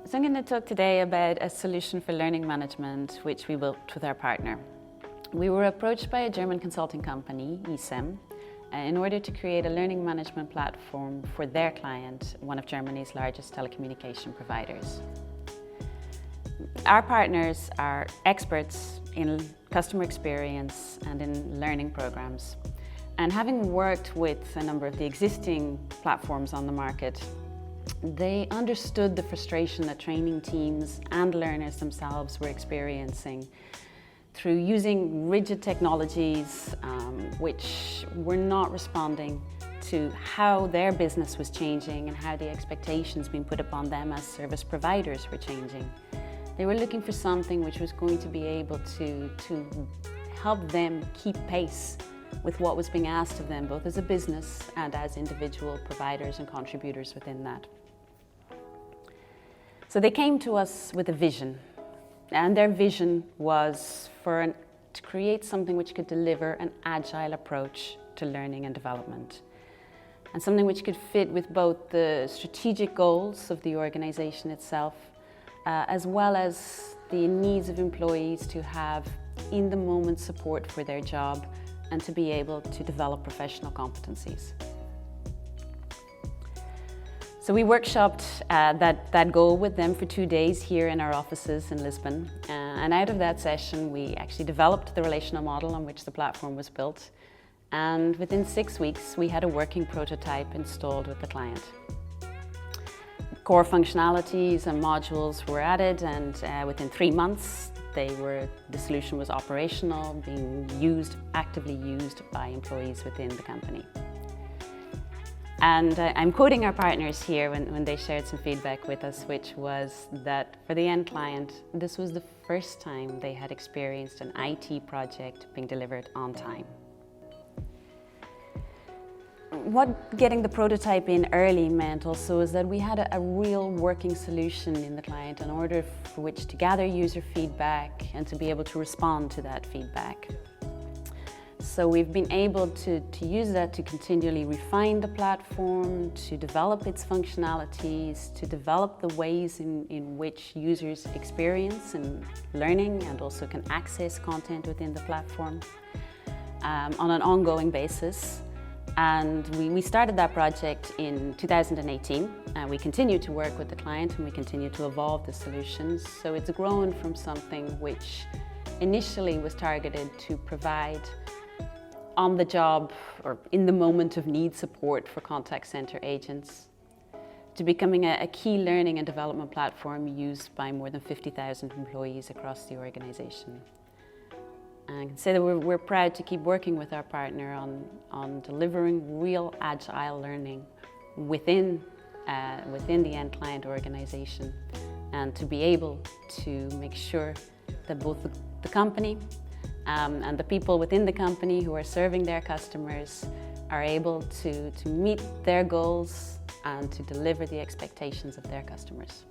So I'm going to talk today about a solution for learning management which we built with our partner. We were approached by a German consulting company, ESEM, in order to create a learning management platform for their client, one of Germany's largest telecommunication providers. Our partners are experts in customer experience and in learning programs. And having worked with a number of the existing platforms on the market, they understood the frustration that training teams and learners themselves were experiencing through using rigid technologies which were not responding to how their business was changing and how the expectations being put upon them as service providers were changing. They were looking for something which was going to be able to help them keep pace with what was being asked of them, both as a business and as individual providers and contributors within that. So they came to us with a vision, and their vision was to create something which could deliver an agile approach to learning and development, and something which could fit with both the strategic goals of the organization itself, as well as the needs of employees to have in-the-moment support for their job and to be able to develop professional competencies. So we workshopped that goal with them for 2 days here in our offices in Lisbon. And out of that session, we actually developed the relational model on which the platform was built. And within 6 weeks, we had a working prototype installed with the client. Core functionalities and modules were added, and within 3 months, the solution was operational, being actively used by employees within the company. And I'm quoting our partners here when they shared some feedback with us, which was that for the end client, this was the first time they had experienced an IT project being delivered on time. What getting the prototype in early meant also is that we had a real working solution in the client in order for which to gather user feedback and to be able to respond to that feedback. So we've been able to use that to continually refine the platform, to develop its functionalities, to develop the ways in which users experience and learning and also can access content within the platform on an ongoing basis. And we started that project in 2018. We continue to work with the client and we continue to evolve the solutions. So it's grown from something which initially was targeted to provide on the job or in the moment of need support for contact center agents, to becoming a key learning and development platform used by more than 50,000 employees across the organization. And I can say that we're proud to keep working with our partner on delivering real agile learning within the end client organization, and to be able to make sure that both the company and the people within the company who are serving their customers are able to meet their goals and to deliver the expectations of their customers.